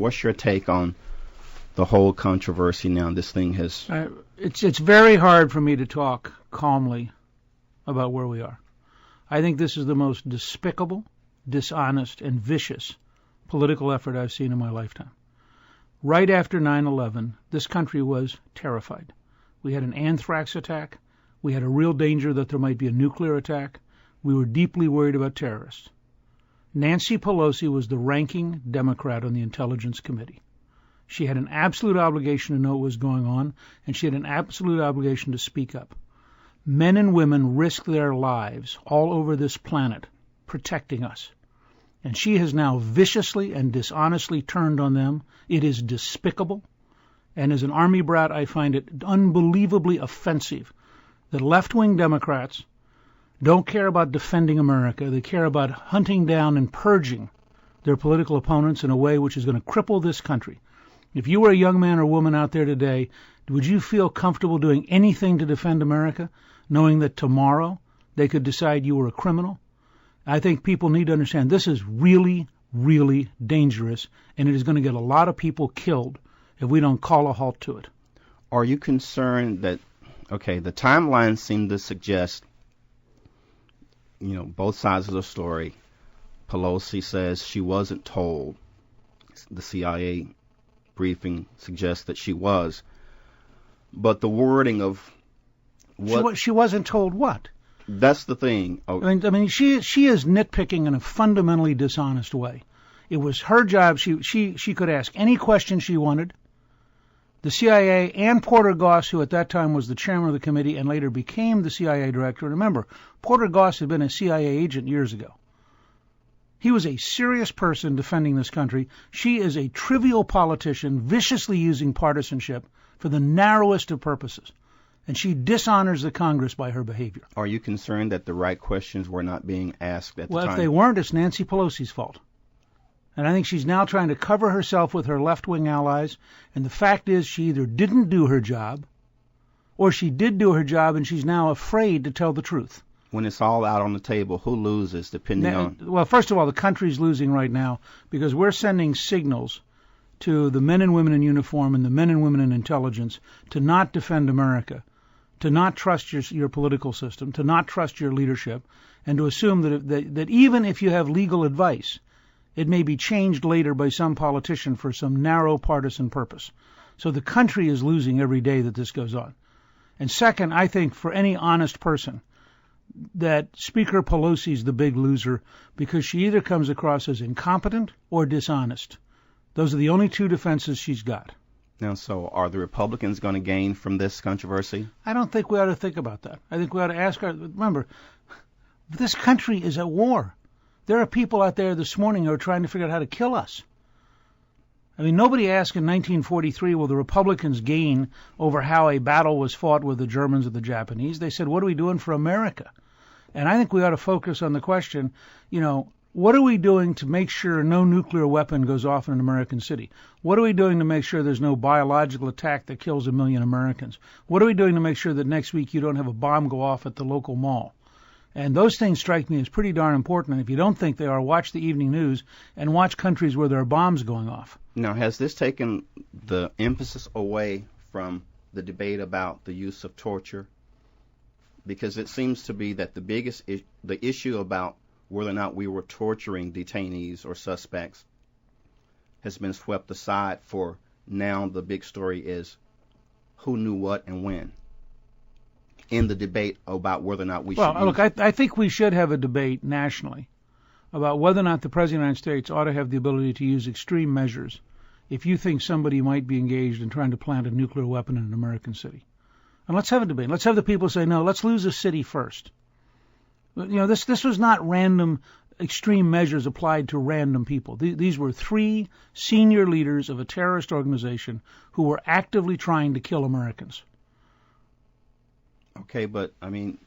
What's your take on the whole controversy now? This thing has... It's very hard for me to talk calmly about where we are. I think this is the most despicable, dishonest, and vicious political effort I've seen in my lifetime. Right after 9/11, this country was terrified. We had an anthrax attack. We had a real danger that there might be a nuclear attack. We were deeply worried about terrorists. Nancy Pelosi was the ranking Democrat on the Intelligence Committee. She had an absolute obligation to know what was going on, and she had an absolute obligation to speak up. Men and women risked their lives all over this planet protecting us. And she has now viciously and dishonestly turned on them. It is despicable. And as an Army brat, I find it unbelievably offensive that left-wing Democrats don't care about defending America. They care about hunting down and purging their political opponents in a way which is going to cripple this country. If you were a young man or woman out there today, would you feel comfortable doing anything to defend America, knowing that tomorrow they could decide you were a criminal? I think people need to understand this is really, really dangerous, and it is going to get a lot of people killed if we don't call a halt to it. Are you concerned that, okay, the timeline seemed to suggest, both sides of the story. Pelosi says she wasn't told. The CIA briefing suggests that she was. But the wording of what... She wasn't told what? That's the thing. I mean, she is nitpicking in a fundamentally dishonest way. It was her job. She could ask any question she wanted. The CIA and Porter Goss, who at that time was the chairman of the committee and later became the CIA director. Remember, Porter Goss had been a CIA agent years ago. He was a serious person defending this country. She is a trivial politician viciously using partisanship for the narrowest of purposes. And she dishonors the Congress by her behavior. Are you concerned that the right questions were not being asked at the time? Well, if they weren't, it's Nancy Pelosi's fault. And I think she's now trying to cover herself with her left-wing allies. And the fact is she either didn't do her job or she did do her job and she's now afraid to tell the truth. When it's all out on the table, who loses depending on... Well, first of all, the country's losing right now because we're sending signals to the men and women in uniform and the men and women in intelligence to not defend America, to not trust your political system, to not trust your leadership, and to assume that even if you have legal advice, it may be changed later by some politician for some narrow partisan purpose. So the country is losing every day that this goes on. And second, I think for any honest person, that Speaker Pelosi is the big loser because she either comes across as incompetent or dishonest. Those are the only two defenses she's got. Now, so are the Republicans going to gain from this controversy? I don't think we ought to think about that. I think we ought to ask remember, this country is at war. There are people out there this morning who are trying to figure out how to kill us. I mean, nobody asked in 1943, will the Republicans gain over how a battle was fought with the Germans or the Japanese? They said, what are we doing for America? And I think we ought to focus on the question, what are we doing to make sure no nuclear weapon goes off in an American city? What are we doing to make sure there's no biological attack that kills 1 million Americans? What are we doing to make sure that next week you don't have a bomb go off at the local mall? And those things strike me as pretty darn important. And if you don't think they are, watch the evening news and watch countries where there are bombs going off. Now, has this taken the emphasis away from the debate about the use of torture? Because it seems to be that the issue about whether or not we were torturing detainees or suspects has been swept aside for now. The big story is who knew what and when in the debate about whether or not we should use... Well, look, I think we should have a debate nationally about whether or not the President of the United States ought to have the ability to use extreme measures if you think somebody might be engaged in trying to plant a nuclear weapon in an American city. And let's have a debate. Let's have the people say, no, let's lose a city first. This was not random extreme measures applied to random people. These were 3 senior leaders of a terrorist organization who were actively trying to kill Americans. Okay, but I mean...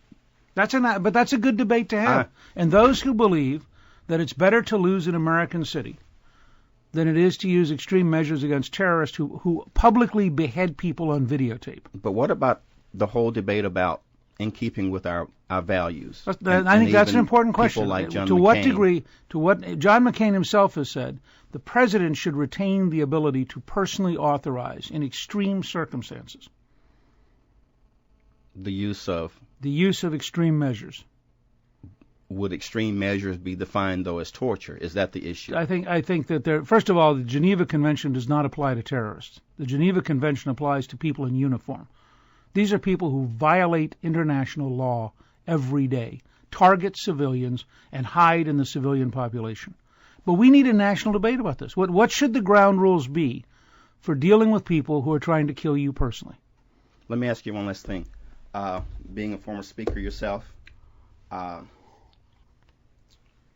That's a good debate to have. And those who believe that it's better to lose an American city than it is to use extreme measures against terrorists who publicly behead people on videotape. But what about the whole debate about in keeping with our values? I think that's an important question. Like John to McCain. What degree, to what John McCain himself has said, The president should retain the ability to personally authorize, in extreme circumstances, the use of extreme measures. Would extreme measures be defined, though, as torture? Is that the issue? I think that first of all, the Geneva Convention does not apply to terrorists. The Geneva Convention applies to people in uniform. These are people who violate international law every day, target civilians, and hide in the civilian population. But we need a national debate about this. What should the ground rules be for dealing with people who are trying to kill you personally? Let me ask you one last thing. Being a former speaker yourself,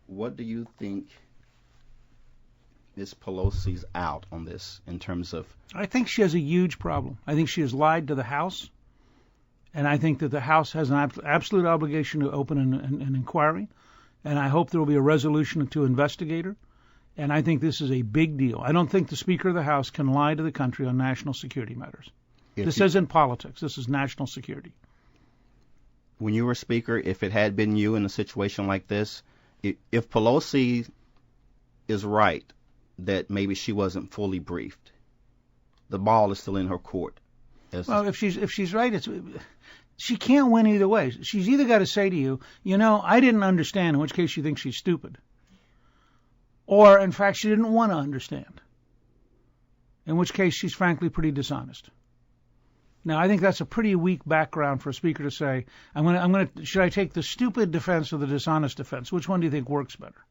what do you think Ms. Pelosi's out on this in terms of... I think she has a huge problem. I think she has lied to the House, and I think that the House has an absolute obligation to open an inquiry, and I hope there will be a resolution to investigate her, and I think this is a big deal. I don't think the Speaker of the House can lie to the country on national security matters. This isn't politics. This is national security. When you were Speaker, if it had been you in a situation like this, if Pelosi is right that maybe she wasn't fully briefed, the ball is still in her court. Well, if she's right, she can't win either way. She's either got to say to you, I didn't understand, in which case you think she's stupid, or in fact she didn't want to understand, in which case she's frankly pretty dishonest. Now, I think that's a pretty weak background for a speaker to say, should I take the stupid defense or the dishonest defense? Which one do you think works better?